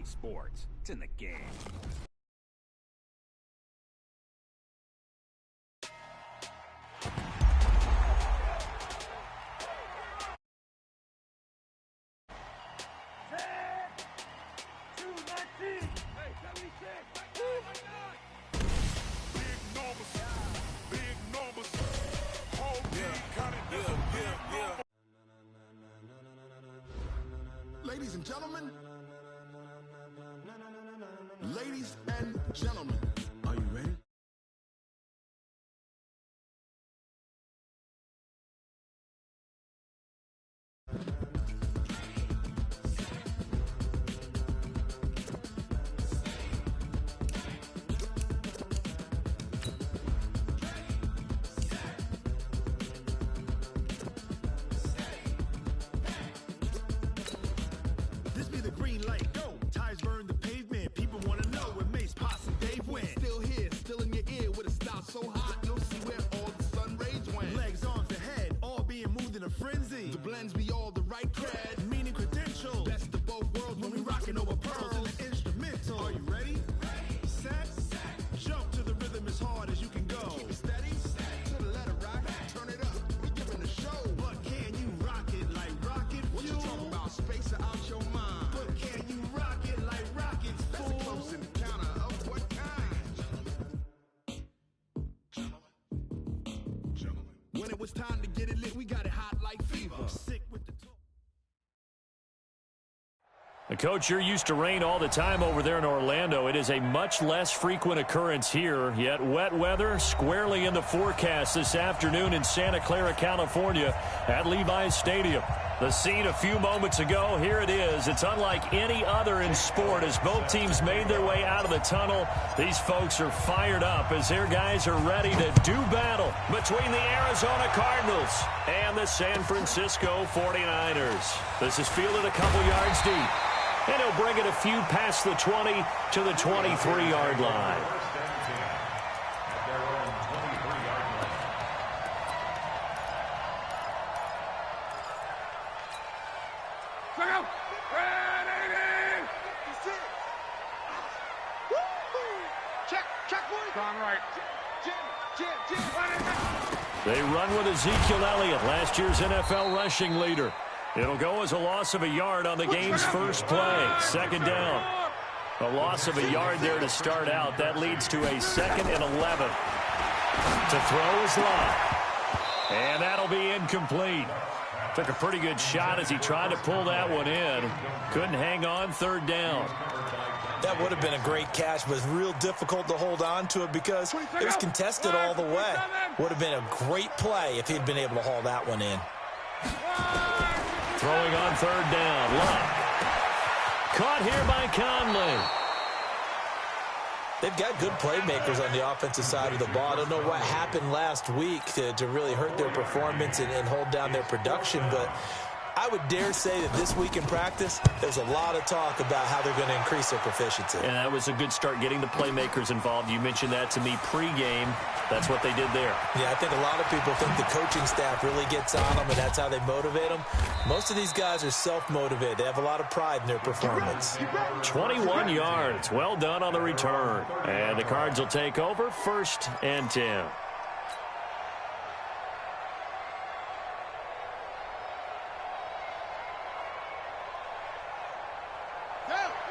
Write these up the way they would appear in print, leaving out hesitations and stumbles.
sports. It's in the game. Ladies and gentlemen, are you ready? This be the green light, go. Tires burn the pavement, people want to know where Mace, Posse, and Dave went. Still here, still in your ear with a style so hot, you'll see where all the sun rays went. Legs, arms, and head, all being moved in a frenzy. The blends be all the right cred, meaning credentials. Best of both worlds when we rockin' over pearls in the instrumental. Are you ready? Set, jump to the rhythm as hard as you can go. Keep it steady, to the letter rock, turn it up, we giving a show. But can you rock it like rocket fuel? What you talking about, space or out your mind? But can you rock it like rockets, fool? That's a close encounter of what kind? Gentlemen. When it was time to get it lit, we got it hot like fever. Sick with the Coach, you're used to rain all the time over there in Orlando. It is a much less frequent occurrence here, yet wet weather squarely in the forecast this afternoon in Santa Clara, California at Levi's Stadium. The scene a few moments ago, here it is. It's unlike any other in sport as both teams made their way out of the tunnel. These folks are fired up as their guys are ready to do battle between the Arizona Cardinals and the San Francisco 49ers. This is fielded a couple yards deep. And he'll bring it a few past the 20 to the 23-yard line. They run with Ezekiel Elliott, last year's NFL rushing leader. It'll go as a loss of a yard on the game's first play. Second down. A loss of a yard there to start out. That leads to a 2nd and 11. To throw is Love. And that'll be incomplete. Took a pretty good shot as he tried to pull that one in. Couldn't hang on, 3rd down. That would have been a great catch, but it's real difficult to hold on to it because it was contested all the way. Would have been a great play if he'd been able to haul that one in. Throwing on 3rd down. Love. Caught here by Conley. They've got good playmakers on the offensive side of the ball. I don't know what happened last week to really hurt their performance and hold down their production, but I would dare say that this week in practice, there's a lot of talk about how they're going to increase their proficiency. And that was a good start getting the playmakers involved. You mentioned that to me pregame. That's what they did there. Yeah, I think a lot of people think the coaching staff really gets on them, and that's how they motivate them. Most of these guys are self-motivated. They have a lot of pride in their performance. 21 yards. Well done on the return. And the Cards will take over, 1st and 10.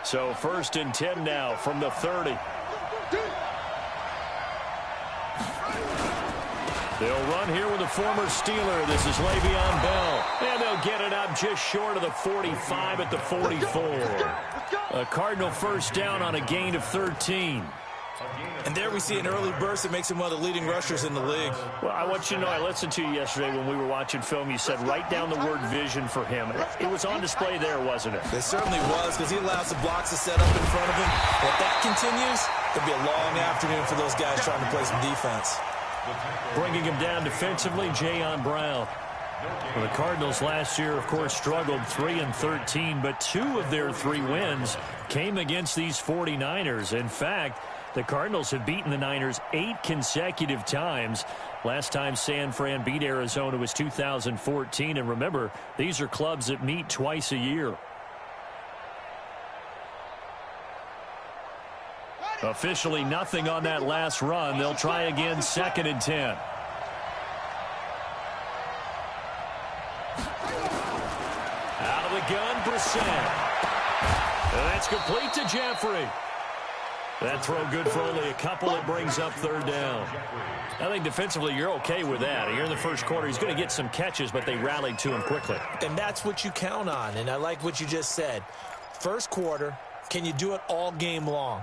So 1st and 10 now from the 30. They'll run here with a former Steeler. This is Le'Veon Bell. And they'll get it up just short of the 45 at the 44. A Cardinal 1st down on a gain of 13. And there we see an early burst that makes him one of the leading rushers in the league. Well, I want you to know, I listened to you yesterday when we were watching film. You said write down the word vision for him. It was on display there, wasn't it? It certainly was, because he allows the blocks to set up in front of him. If that continues, it'll be a long afternoon for those guys trying to play some defense. Bringing him down defensively, Jayon Brown. Well, the Cardinals last year, of course, struggled 3-13, but 2 of their 3 wins came against these 49ers. In fact, the Cardinals have beaten the Niners 8 consecutive times. Last time San Fran beat Arizona was 2014. And remember, these are clubs that meet twice a year. Officially nothing on that last run. They'll try again, 2nd and 10. Out of the gun, Brissett. That's complete to Jeffrey. That throw good for only a couple. It brings up 3rd down. I think defensively you're okay with that. Here in the first quarter, he's going to get some catches, but they rallied to him quickly. And that's what you count on, and I like what you just said. First quarter, can you do it all game long?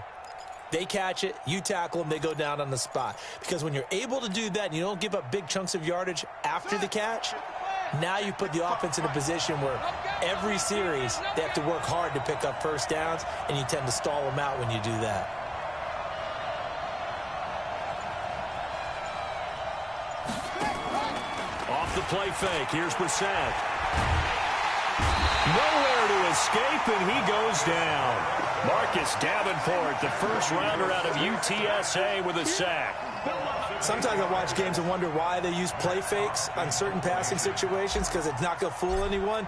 They catch it, you tackle them, they go down on the spot. Because when you're able to do that and you don't give up big chunks of yardage after the catch, now you put the offense in a position where every series they have to work hard to pick up first downs, and you tend to stall them out when you do that. Off the play fake, here's Brissett. Nowhere to escape, and he goes down. Marcus Davenport, the first rounder out of UTSA with a sack. Sometimes I watch games and wonder why they use play fakes on certain passing situations, because it's not going to fool anyone.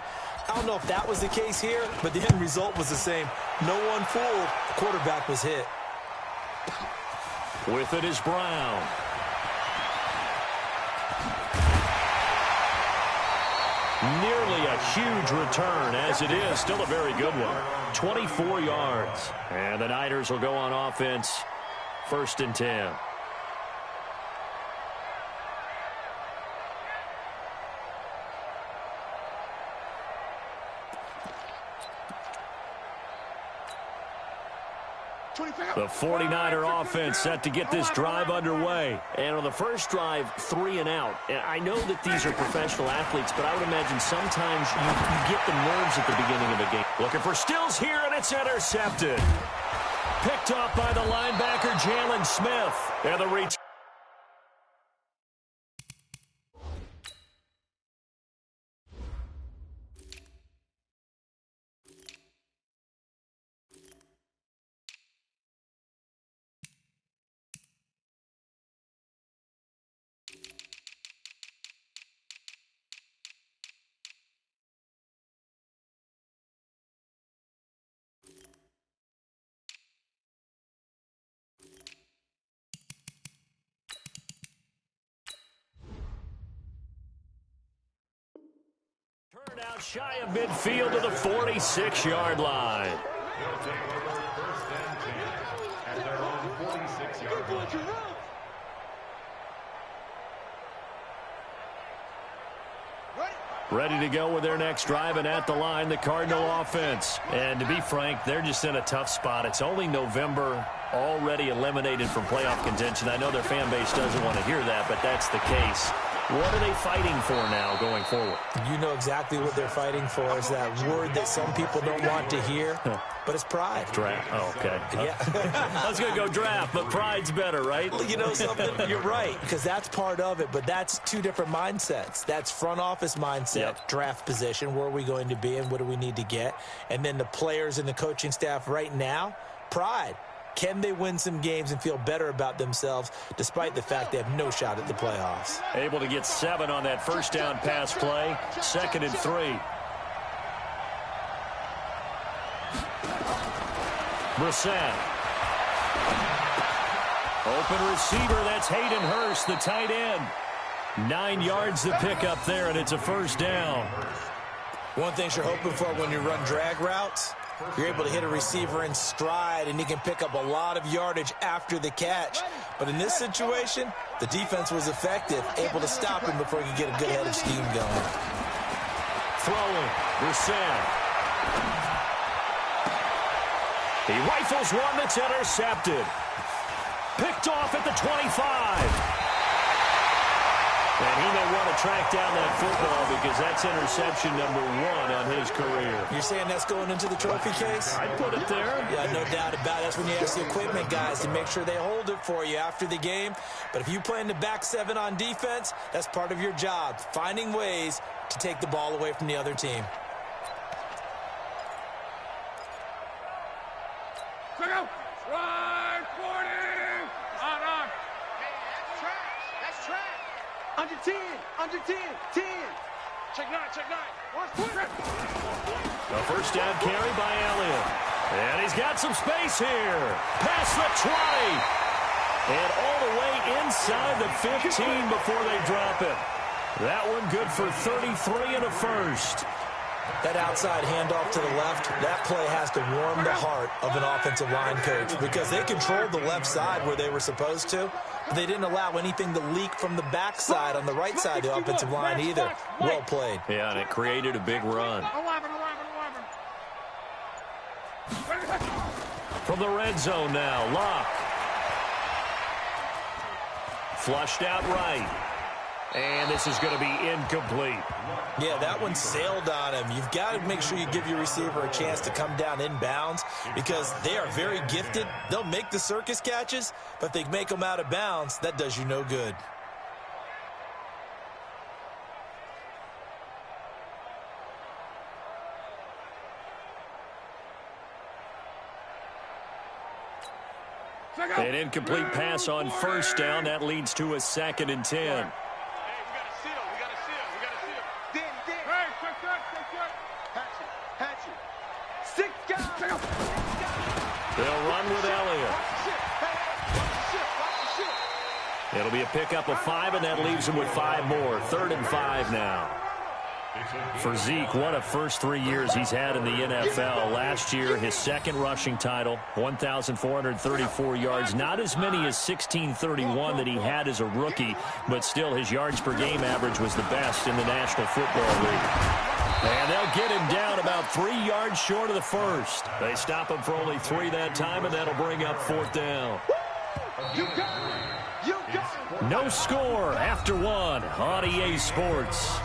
I don't know if that was the case here, but the end result was the same. No one fooled. The quarterback was hit. With it is Brown. Nearly a huge return, as it is. Still a very good one. 24 yards. And the Niners will go on offense. 1st and 10. The 49er offense set to get this drive underway. And on the first drive, 3 and out. And I know that these are professional athletes, but I would imagine sometimes you get the nerves at the beginning of a game. Looking for Stills here, and it's intercepted. Picked up by the linebacker, Jalen Smith. And the reach. Turned out shy of midfield to the 46-yard line. At their own 46-yard line. Ready to go with their next drive, and at the line, the Cardinal offense. And to be frank, they're just in a tough spot. It's only November, already eliminated from playoff contention. I know their fan base doesn't want to hear that, but that's the case. What are they fighting for now going forward? You know exactly what they're fighting for. Is that word that some people don't want to hear, but it's pride. Draft. Oh, okay. Yeah. I was going to go draft, but pride's better, right? Well, you know something? You're right, because that's part of it, but that's two different mindsets. That's front office mindset, draft position, where are we going to be and what do we need to get? And then the players and the coaching staff right now, pride. Can they win some games and feel better about themselves despite the fact they have no shot at the playoffs? Able to get 7 on that first down pass play. 2nd and 3. Brissett. Open receiver, that's Hayden Hurst, the tight end. 9 yards to pick up there, and it's a first down. One thing you're hoping for when you run drag routes, you're able to hit a receiver in stride, and he can pick up a lot of yardage after the catch. But in this situation, the defense was effective, able to stop him before he could get a good head of steam going. Throwing, Brissett. He rifles one that's intercepted. Picked off at the 25. And he may want to track down that football because that's interception number 1 on his career. You're saying that's going into the trophy case? I'd put it there. Yeah, no doubt about it. That's when you ask the equipment guys to make sure they hold it for you after the game. But if you play in the back 7 on defense, that's part of your job, finding ways to take the ball away from the other team. Check out. Right, 40. On. That's trash. Under 10. 10. Check 9. Watch quick. A first down carry by Elliott. And he's got some space here. Past the 20. And all the way inside the 15 before they drop it. That one good for 33 and a first. That outside handoff to the left, that play has to warm the heart of an offensive line coach because they controlled the left side where they were supposed to. But they didn't allow anything to leak from the backside on the right side of the offensive line either. Well played. Yeah, and it created a big run. From the red zone now, Locke. Flushed out right. And this is going to be incomplete. Yeah, that one sailed on him. You've got to make sure you give your receiver a chance to come down inbounds because they are very gifted. They'll make the circus catches, but if they make them out of bounds, that does you no good. An incomplete pass on first down. That leads to a 2nd and 10. They'll run with Elliott. It'll be a pickup of 5, and that leaves them with 5 more. 3rd and 5 now. For Zeke, what a first 3 years he's had in the NFL. Last year, his 2nd rushing title, 1,434 yards. Not as many as 1,631 that he had as a rookie, but still his yards per game average was the best in the National Football League. And they'll get him down about 3 yards short of the first. They stop him for only 3 that time, and that'll bring up 4th down. No score after 1 on EA Sports.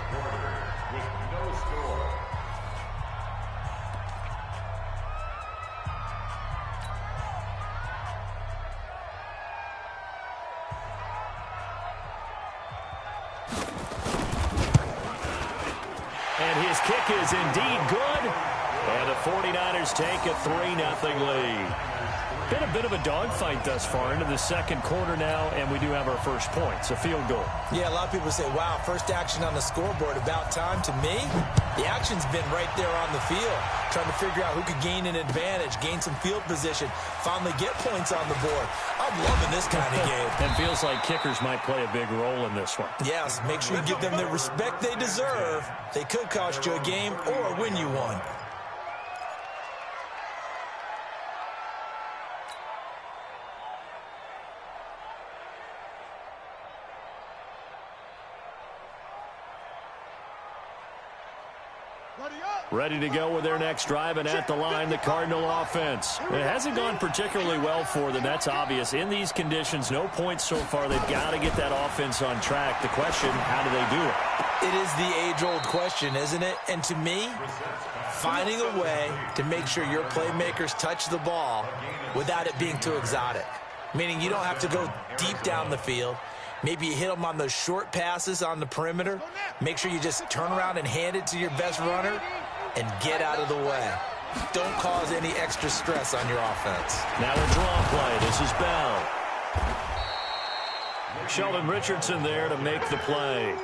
And his kick is indeed good. And the 49ers take a 3-0 lead. Been a bit of a dogfight thus far into the 2nd quarter now, and we do have our first points, a field goal. Yeah, a lot of people say, wow, first action on the scoreboard, about time. To me, the action's been right there on the field, trying to figure out who could gain an advantage, gain some field position, finally get points on the board. I'm loving this kind of game. And feels like kickers might play a big role in this one. Yes, make sure you give them the respect they deserve. They could cost you a game or win you one. Ready to go with their next drive, and at the line, the Cardinal offense. It hasn't gone particularly well for them. That's obvious. In these conditions, no points so far. They've got to get that offense on track. The question, how do they do it? It is the age-old question, isn't it? And to me, finding a way to make sure your playmakers touch the ball without it being too exotic. Meaning you don't have to go deep down the field. Maybe you hit them on those short passes on the perimeter. Make sure you just turn around and hand it to your best runner and get out of the way. Don't cause any extra stress on your offense. Now a draw play. This is Bell. Sheldon Richardson there to make the play.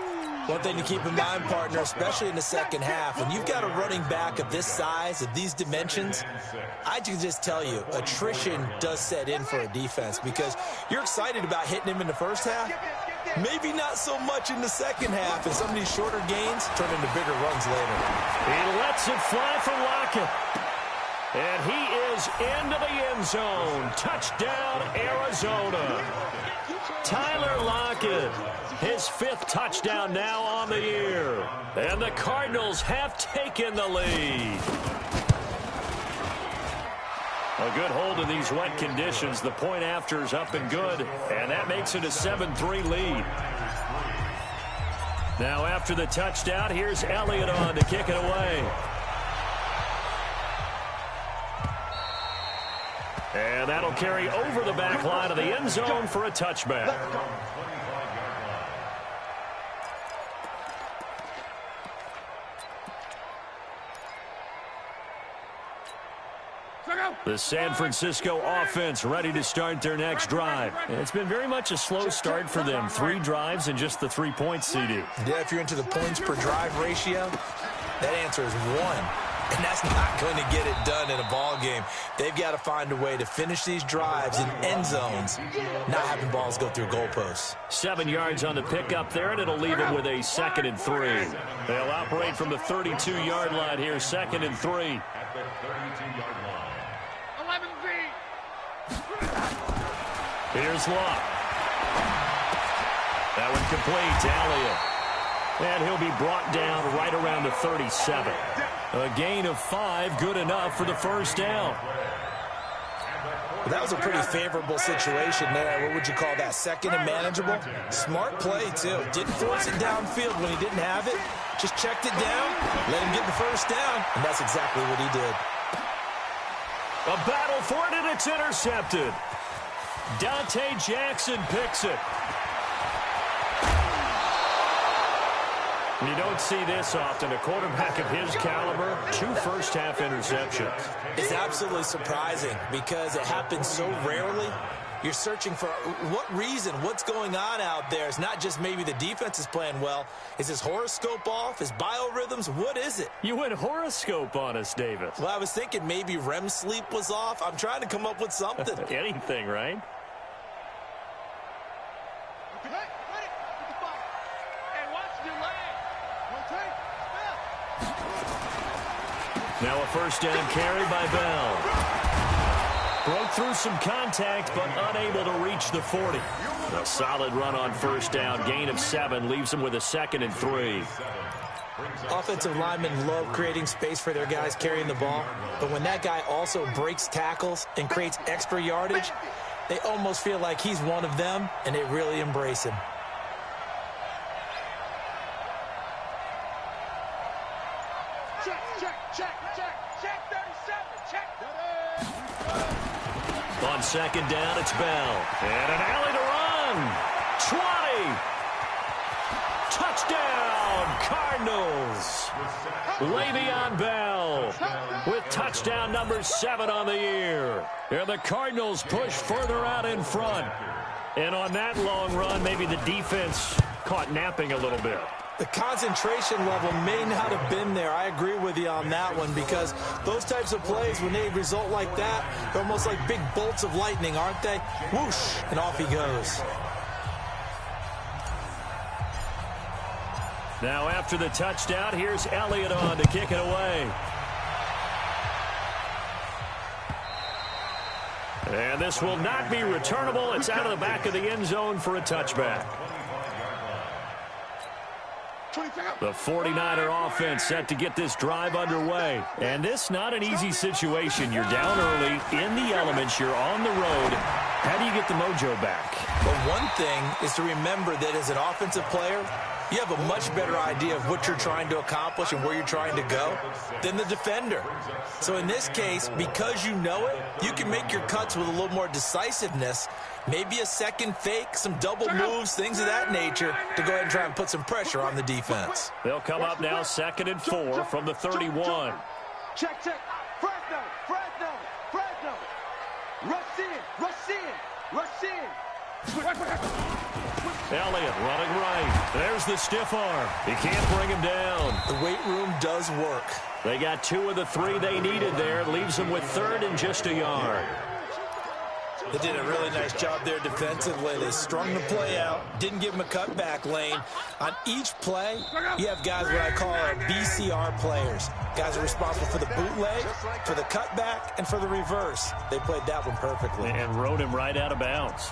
One thing to keep in mind, partner, especially in the second half, when you've got a running back of this size, of these dimensions, I can just tell you, attrition does set in for a defense because you're excited about hitting him in the first half. Maybe not so much in the second half, and some of these shorter gains turn into bigger runs later. He lets it fly for Lockett. And he is into the end zone. Touchdown, Arizona. Tyler Lockett, his 5th touchdown now on the year. And the Cardinals have taken the lead. A good hold in these wet conditions. The point after is up and good, and that makes it a 7-3 lead. Now after the touchdown, here's Elliott on to kick it away. And that'll carry over the back line of the end zone for a touchback. The San Francisco offense ready to start their next drive. And it's been very much a slow start for them. 3 drives and just the 3 points, CD. Yeah, if you're into the points per drive ratio, that answer is 1. And that's not going to get it done in a ball game. They've got to find a way to finish these drives in end zones, not having balls go through goalposts. 7 yards on the pickup there, and it'll leave them with a 2nd and 3. They'll operate from the 32-yard line here, 2nd and 3. 11 feet. Here's Locke. That one complete to Elliott. And he'll be brought down right around the 37. A gain of 5, good enough for the first down. Well, that was a pretty favorable situation there. What would you call that? 2nd and manageable? Smart play, too. Didn't force it downfield when he didn't have it. Just checked it down, let him get the first down, and that's exactly what he did. A battle for it, and it's intercepted. Dante Jackson picks it. You don't see this often. A quarterback of his caliber, 2 first-half interceptions. It's absolutely surprising because it happens so rarely. You're searching for what reason, what's going on out there. It's not just maybe the defense is playing well. Is his horoscope off? His biorhythms? What is it? You went horoscope on us, David. Well, I was thinking maybe REM sleep was off. I'm trying to come up with something. Anything, right? Now a first down carry by Bell. Broke through some contact, but unable to reach the 40. A solid run on first down. Gain of 7 leaves them with a 2nd and 3. Offensive linemen love creating space for their guys carrying the ball, but when that guy also breaks tackles and creates extra yardage, they almost feel like he's one of them, and they really embrace him. On second down, it's Bell. And an alley to run. 20. Touchdown, Cardinals. Le'Veon Bell with touchdown number 7 on the year. And the Cardinals push further out in front. And on that long run, maybe the defense caught napping a little bit. The concentration level may not have been there. I agree with you on that one because those types of plays, when they result like that, they're almost like big bolts of lightning, aren't they? Whoosh, and off he goes. Now after the touchdown, here's Elliott on to kick it away. And this will not be returnable. It's out of the back of the end zone for a touchback. The 49er offense set to get this drive underway. And this not an easy situation. You're down early, in the elements, you're on the road. How do you get the mojo back? Well, one thing is to remember that as an offensive player, you have a much better idea of what you're trying to accomplish and where you're trying to go than the defender. So in this case, because you know it, you can make your cuts with a little more decisiveness, maybe a second fake, some double moves, things of that nature, to go ahead and try and put some pressure on the defense. They'll come up now 2nd and 4 from the 31. Check. Fresno. Rush in. Elliott running right. There's the stiff arm. He can't bring him down. The weight room does work. They got 2 of the 3 they needed there. Leaves them with 3rd and just a yard. They did a really nice job there defensively. They strung the play out, didn't give him a cutback lane. On each play, you have guys what I call our BCR players. Guys are responsible for the bootleg, for the cutback, and for the reverse. They played that one perfectly. And rode him right out of bounds.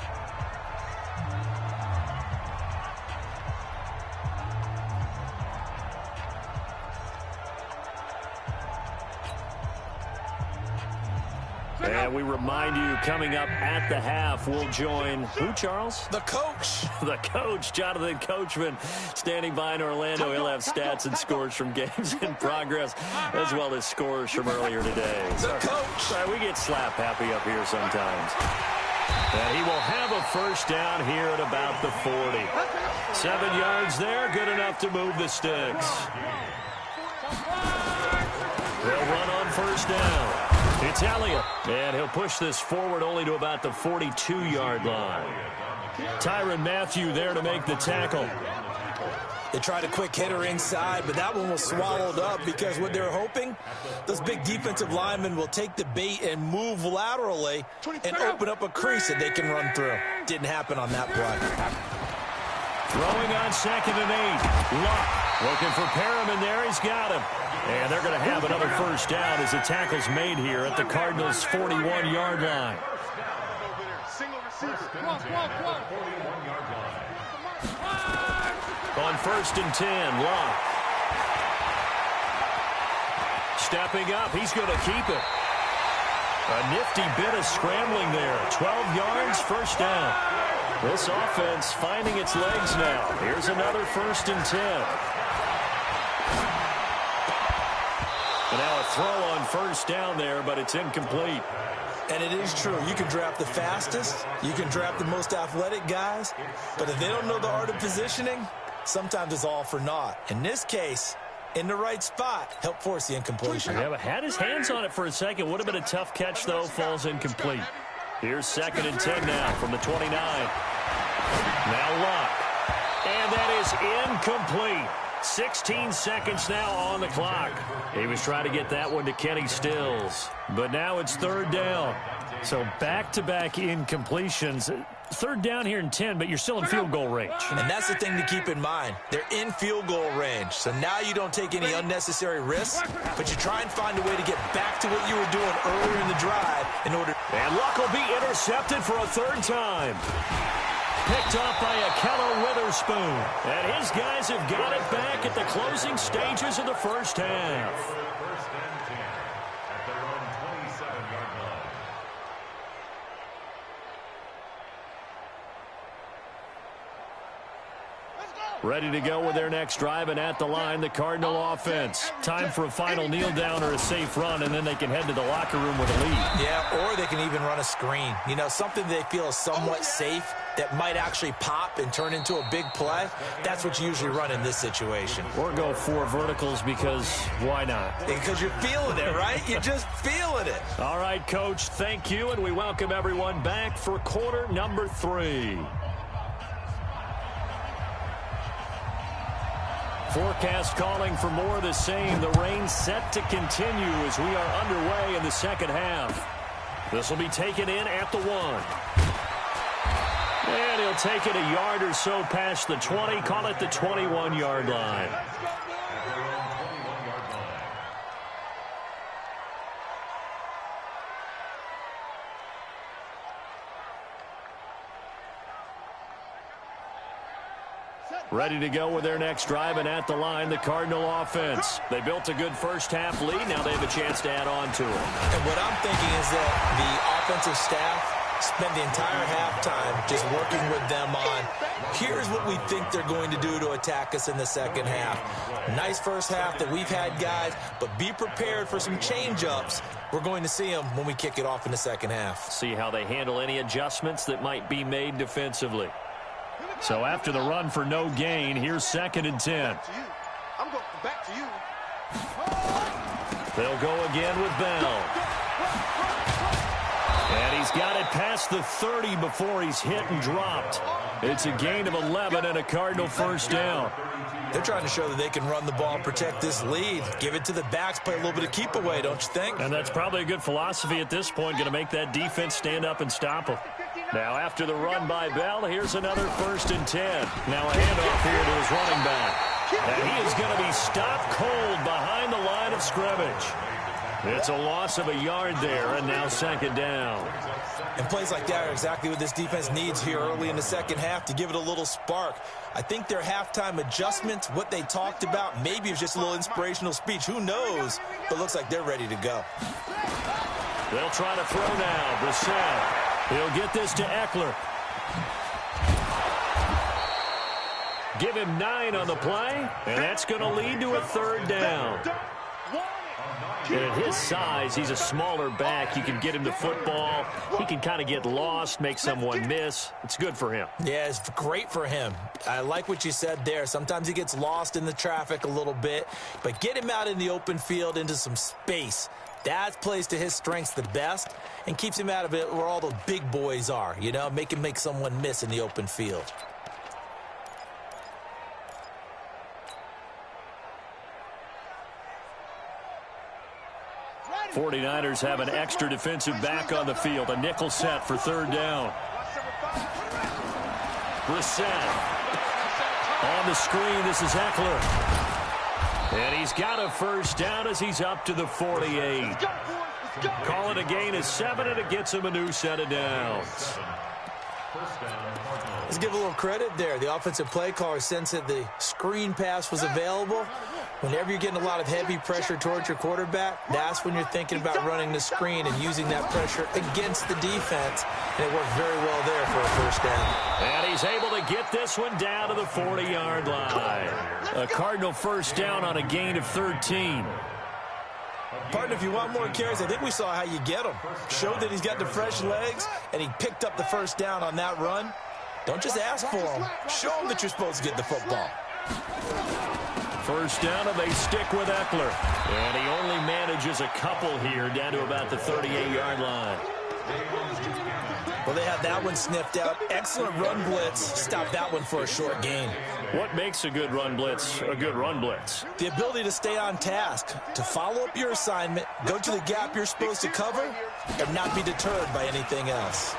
And we remind you, coming up at the half, we'll join who, Charles? The coach. The coach, Jonathan Coachman, standing by in Orlando. He'll have stats and scores from games in progress, as well as scores from earlier today. The coach. Sorry, we get slap happy up here sometimes. And he will have a first down here at about the 40. 7 yards there, good enough to move the sticks. They'll run on first down. It's Elliott, and he'll push this forward only to about the 42-yard line. Tyrann Mathieu there to make the tackle. They tried a quick hitter inside, but that one was swallowed up because what they're hoping, those big defensive linemen will take the bait and move laterally and open up a crease that they can run through. Didn't happen on that play. Throwing on 2nd and 8. Luck looking for Perriman there. He's got him. And they're going to have another first down as the tackle's made here at the Cardinals' 41-yard line. On 1st and 10, Luck. Stepping up, he's going to keep it. A nifty bit of scrambling there. 12 yards, first down. This offense finding its legs now. Here's another 1st and 10. And now a throw on 1st down there, but it's incomplete. And it is true. You can draft the fastest. You can draft the most athletic guys. But if they don't know the art of positioning, sometimes it's all for naught. In this case, in the right spot, help force the incompletion. Yeah, but had his hands on it for a second. Would have been a tough catch, though. Falls incomplete. Here's 2nd and 10 now from the 29. Now Luck. And that is incomplete. 16 seconds now on the clock. He was trying to get that one to Kenny Stills. But now it's 3rd down. So back-to-back incompletions. 3rd down here in 10, but you're still in field goal range. And that's the thing to keep in mind. They're in field goal range. So now you don't take any unnecessary risks, but you try and find a way to get back to what you were doing earlier in the drive in order. And Luck will be intercepted for a 3rd time. Picked off by Akello Witherspoon. And his guys have got it back at the closing stages of the first half. Ready to go with their next drive, and at the line, the Cardinal offense. Time for a final kneel down or a safe run, and then they can head to the locker room with a lead. Yeah, or they can even run a screen. You know, something they feel is somewhat safe that might actually pop and turn into a big play. That's what you usually run in this situation. Or go 4 verticals because why not? Because you're feeling it, right? You're just feeling it. All right, Coach, thank you, and we welcome everyone back for quarter number 3. Forecast calling for more of the same. The rain set to continue as we are underway in the second half. This will be taken in at the 1. And he'll take it a yard or so past the 20. Call it the 21-yard line. Ready to go with their next drive, and at the line, the Cardinal offense. They built a good first half lead. Now they have a chance to add on to it. And what I'm thinking is that the offensive staff spent the entire halftime just working with them on, here's what we think they're going to do to attack us in the second half. Nice first half that we've had, guys, but be prepared for some change-ups. We're going to see them when we kick it off in the second half. See how they handle any adjustments that might be made defensively. So after the run for no gain, here's 2nd and 10. I'm going back to you. They'll go again with Bell. And he's got it past the 30 before he's hit and dropped. It's a gain of 11 and a Cardinal first down. They're trying to show that they can run the ball and protect this lead. Give it to the backs, play a little bit of keep away, don't you think? And that's probably a good philosophy at this point, going to make that defense stand up and stop them. Now after the run by Bell, here's another 1st and 10. Now a handoff here to his running back. And he is going to be stopped cold behind the line of scrimmage. It's a loss of a yard there, and now 2nd down. And plays like that are exactly what this defense needs here early in the second half to give it a little spark. I think their halftime adjustments, what they talked about, maybe it was just a little inspirational speech. Who knows? But it looks like they're ready to go. They'll try to throw now. Brissett. He'll get this to Eckler. Give him 9 on the play, and that's going to lead to a 3rd down. And at his size, he's a smaller back. You can get him to football. He can kind of get lost, make someone miss. It's good for him. Yeah, it's great for him. I like what you said there. Sometimes he gets lost in the traffic a little bit, but get him out in the open field into some space. That plays to his strengths the best and keeps him out of it where all the big boys are, you know, make him make someone miss in the open field. 49ers have an extra defensive back on the field. A nickel set for third down. Brissett. On the screen, this is Eckler. And he's got a first down as he's up to the 48. Call it a gain of 7, and it gets him a new set of downs. Let's give a little credit there. The offensive play caller sensed that the screen pass was available. Whenever you're getting a lot of heavy pressure towards your quarterback, that's when you're thinking about running the screen and using that pressure against the defense. And it worked very well there for a first down. And he's able to get this one down to the 40-yard line. A Cardinal first down on a gain of 13. Partner, if you want more carries, I think we saw how you get him. Showed that he's got the fresh legs, and he picked up the first down on that run. Don't just ask for him. Show him that you're supposed to get the football. First down, and they stick with Eckler. And he only manages a couple here, down to about the 38-yard line. Well, they have that one sniffed out. Excellent run blitz. Stop that one for a short gain. What makes a good run blitz a good run blitz? The ability to stay on task, to follow up your assignment, go to the gap you're supposed to cover, and not be deterred by anything else.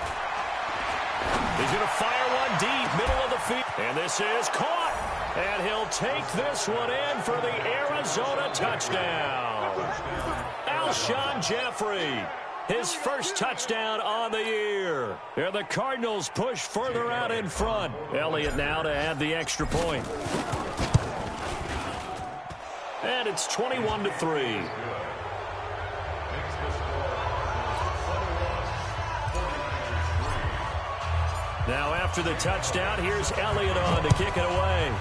He's going to fire one deep, middle of the field. And this is caught. And he'll take this one in for the Arizona touchdown. Alshon Jeffrey, his first touchdown on the year. And the Cardinals push further out in front. Elliott now to add the extra point. And it's 21-3. Now after the touchdown, here's Elliott on to kick it away.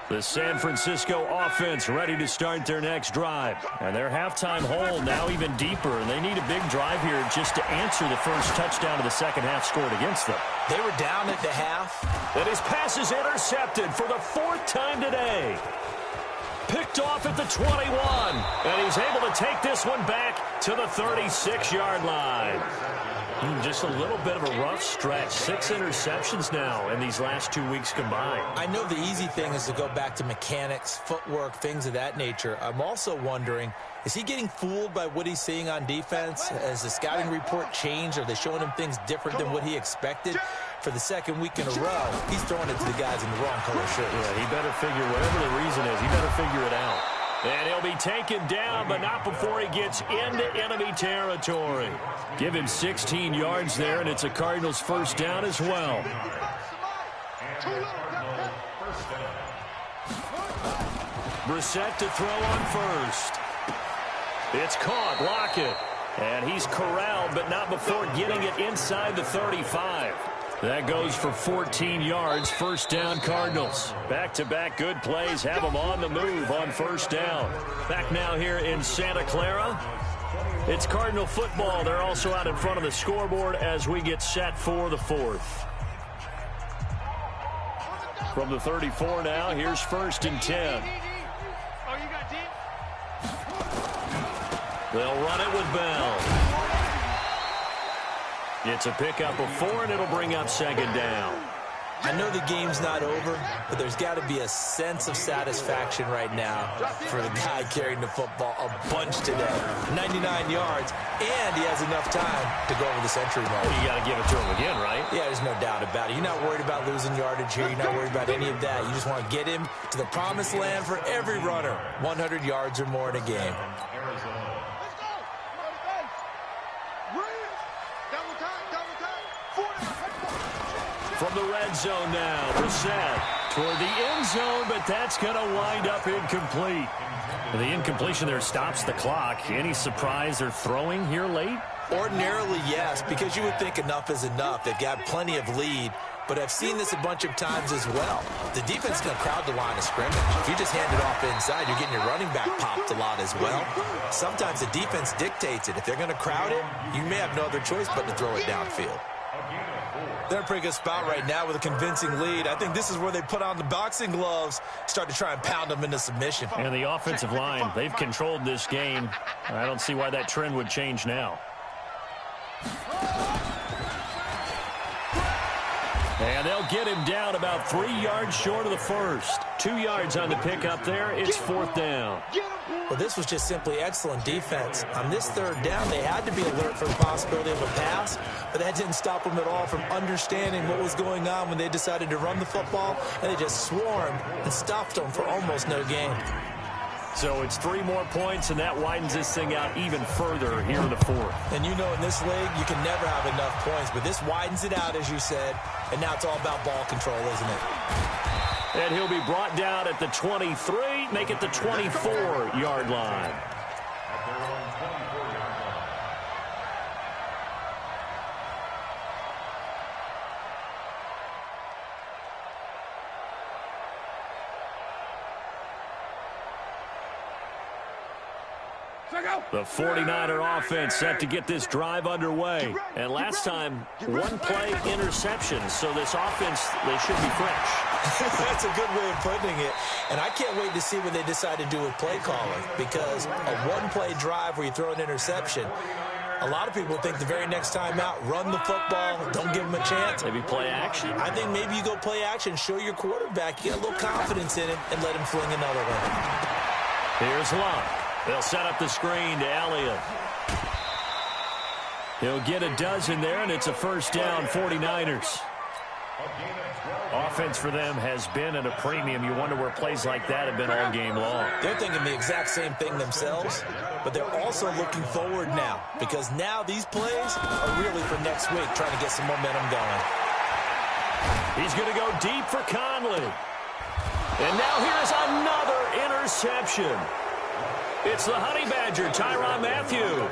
The San Francisco offense ready to start their next drive. And their halftime hole now even deeper, and they need a big drive here just to answer the first touchdown of the second half scored against them. They were down at the half. And his pass is intercepted for the 4th time today. Picked off at the 21. And he's able to take this one back to the 36-yard line. Just a little bit of a rough stretch. 6 interceptions now in these last 2 weeks combined. I know the easy thing is to go back to mechanics, footwork, things of that nature. I'm also wondering, is he getting fooled by what he's seeing on defense? Has the scouting report changed? Are they showing him things different than what he expected? For the second week in a row, he's throwing it to the guys in the wrong color shirts. Yeah, he better figure, whatever the reason is, he better figure it out. And he'll be taken down, but not before he gets into enemy territory. Give him 16 yards there, and it's a Cardinals first down as well. Brissett to throw on first. It's caught, Lockett. And he's corralled, but not before getting it inside the 35. That goes for 14 yards, first down Cardinals. Back-to-back good plays have them on the move on first down. Back now here in Santa Clara. It's Cardinal football. They're also out in front of the scoreboard as we get set for the 4th. From the 34 now, here's 1st and 10. They'll run it with Bell. It's a pickup of 4, and it'll bring up 2nd down. I know the game's not over, but there's got to be a sense of satisfaction right now for the guy carrying the football a bunch today. 99 yards, and he has enough time to go over the century mark. Well, you got to give it to him again, right? Yeah, there's no doubt about it. You're not worried about losing yardage here. You're not worried about any of that. You just want to get him to the promised land for every runner. 100 yards or more in a game. From the red zone now, Brissett toward the end zone, but that's going to wind up incomplete. The incompletion there stops the clock. Any surprise they're throwing here late? Ordinarily, yes, because you would think enough is enough. They've got plenty of lead, but I've seen this a bunch of times as well. The defense is going to crowd the line of scrimmage. If you just hand it off inside, you're getting your running back popped a lot as well. Sometimes the defense dictates it. If they're going to crowd it, you may have no other choice but to throw it downfield. They're in a pretty good spot right now with a convincing lead. I think this is where they put on the boxing gloves, start to try and pound them into submission. And the offensive line, they've controlled this game. I don't see why that trend would change now. And they'll get him down about 3 yards short of the first. 2 yards on the pickup there. It's 4th down. Well, this was just simply excellent defense. On this 3rd down, they had to be alert for the possibility of a pass, but that didn't stop them at all from understanding what was going on when they decided to run the football, and they just swarmed and stopped them for almost no gain. So it's 3 more points, and that widens this thing out even further here in the 4th. And you know in this league, you can never have enough points, but this widens it out, as you said, and now it's all about ball control, isn't it? And he'll be brought down at the 23, make it the 24-yard line. The 49er offense set to get this drive underway. And last time, 1-play interception. So this offense, they should be fresh. That's a good way of putting it. And I can't wait to see what they decide to do with play calling. Because a 1-play drive where you throw an interception, a lot of people think the very next time out, run the football, don't give them a chance. Maybe play action. I think maybe you go play action, show your quarterback you got a little confidence in him, and let him fling another one. Here's Love. They'll set up the screen to Elliott. He'll get a dozen there, and it's a 1st down, 49ers. Offense for them has been at a premium. You wonder where plays like that have been all game long. They're thinking the exact same thing themselves, but they're also looking forward now, because now these plays are really for next week, trying to get some momentum going. He's going to go deep for Conley. And now here's another interception. It's the Honey Badger, Tyrann Mathieu.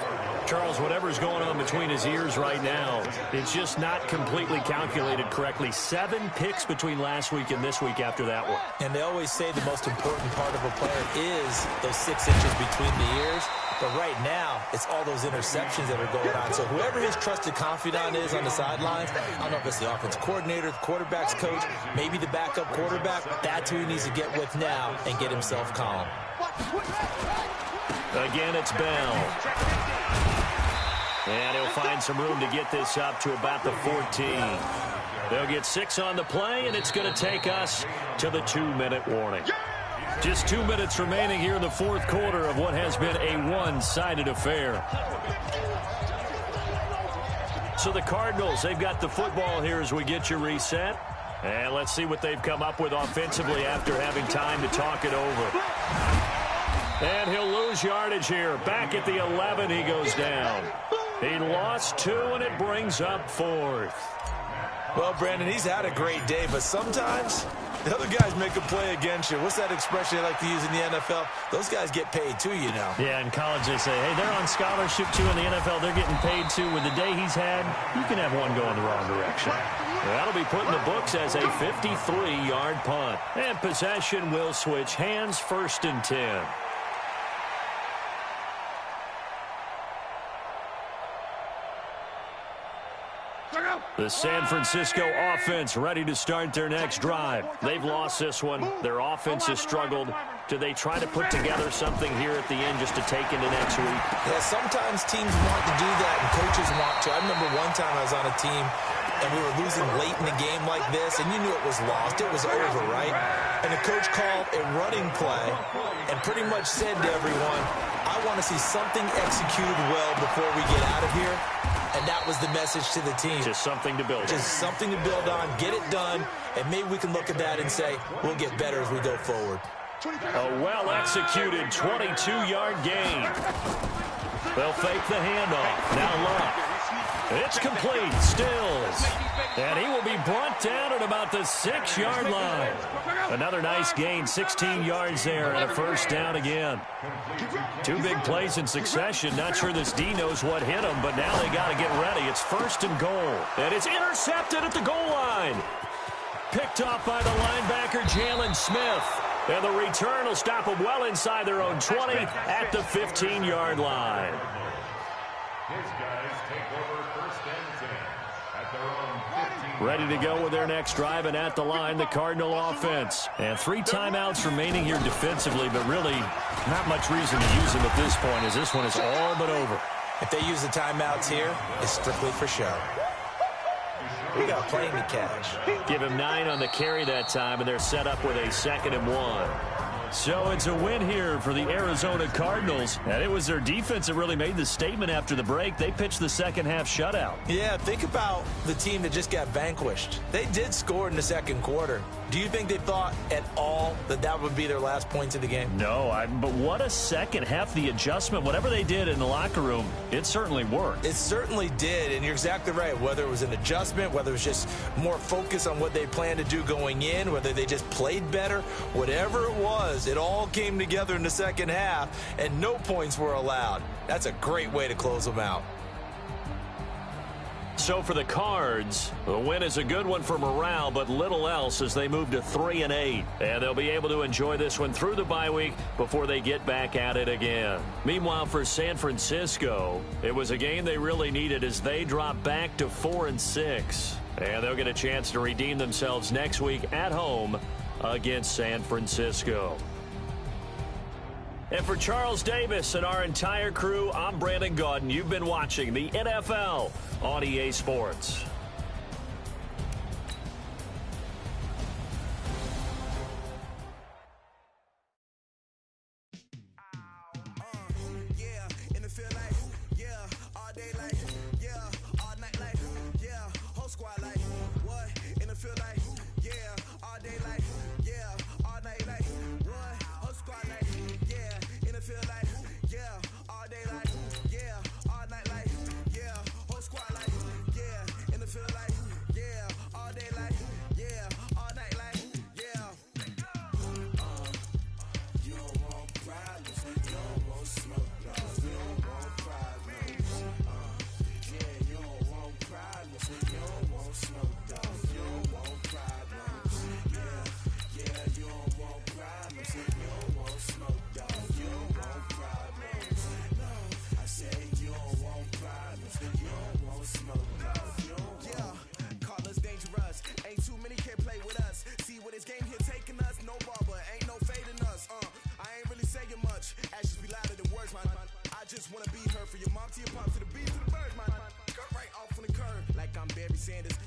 Charles, whatever's going on between his ears right now, it's just not completely calculated correctly. 7 picks between last week and this week after that one. And they always say the most important part of a player is those 6 inches between the ears. But right now, it's all those interceptions that are going on. So whoever his trusted confidant is on the sidelines, I don't know if it's the offensive coordinator, the quarterback's coach, maybe the backup quarterback, that's who he needs to get with now and get himself calm. Again, it's Bell. And he'll find some room to get this up to about the 14. They'll get 6 on the play, and it's going to take us to the 2-minute warning. Just 2 minutes remaining here in the 4th quarter of what has been a one-sided affair. So the Cardinals, they've got the football here as we get you reset. And let's see what they've come up with offensively after having time to talk it over. And he'll lose yardage here. Back at the 11, he goes down. He lost 2, and it brings up 4th. Well, Brandon, he's had a great day, but sometimes the other guys make a play against you. What's that expression they like to use in the NFL? Those guys get paid too, you know. Yeah, in college they say, hey, they're on scholarship too. In the NFL, they're getting paid too. With the day he's had, you can have one going the wrong direction. That'll be put in the books as a 53-yard punt. And possession will switch hands, 1st and 10. The San Francisco offense ready to start their next drive. They've lost this one. Their offense has struggled. Do they try to put together something here at the end just to take into next week? Yeah, sometimes teams want to do that and coaches want to. I remember one time I was on a team and we were losing late in the game like this, and you knew it was lost. It was over, right? And the coach called a running play and pretty much said to everyone, I want to see something executed well before we get out of here. And that was the message to the team. Just something to build on. Just something to build on, get it done, and maybe we can look at that and say, we'll get better as we go forward. A well-executed 22-yard gain. They'll fake the handoff. Now Luck. It's complete. Stills. And he will be brought down at about the 6-yard line. Another nice gain, 16 yards there, and a 1st down again. 2 big plays in succession. Not sure this D knows what hit him, but now they got to get ready. It's 1st and goal. And it's intercepted at the goal line. Picked off by the linebacker, Jalen Smith. And the return will stop them well inside their own 20 at the 15-yard line. His guys take over 1st and 10 at their own 15. Ready to go with their next drive, and at the line, the Cardinal offense. And 3 timeouts remaining here defensively, but really not much reason to use them at this point, as this one is all but over. If they use the timeouts here, it's strictly for show. We got a plane to catch. Give him 9 on the carry that time, and they're set up with a 2nd and 1. So it's a win here for the Arizona Cardinals, and it was their defense that really made the statement after the break. They pitched the second-half shutout. Yeah, think about the team that just got vanquished. They did score in the second quarter. Do you think they thought at all that that would be their last points of the game? No, but what a second half. The adjustment, whatever they did in the locker room, it certainly worked. It certainly did, and you're exactly right. Whether it was an adjustment, whether it was just more focus on what they planned to do going in, whether they just played better, whatever it was, it all came together in the second half, and no points were allowed. That's a great way to close them out. So for the Cards, the win is a good one for morale, but little else as they move to 3-8. And they'll be able to enjoy this one through the bye week before they get back at it again. Meanwhile, for San Francisco, it was a game they really needed as they drop back to 4-6. And they'll get a chance to redeem themselves next week at home against San Francisco. And for Charles Davis and our entire crew, I'm Brandon Gaudin. You've been watching the NFL on EA Sports.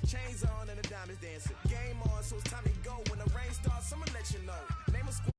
Chains on and the diamonds dancing. Game on, so it's time to go. When the rain starts, I'ma let you know. Name a squad.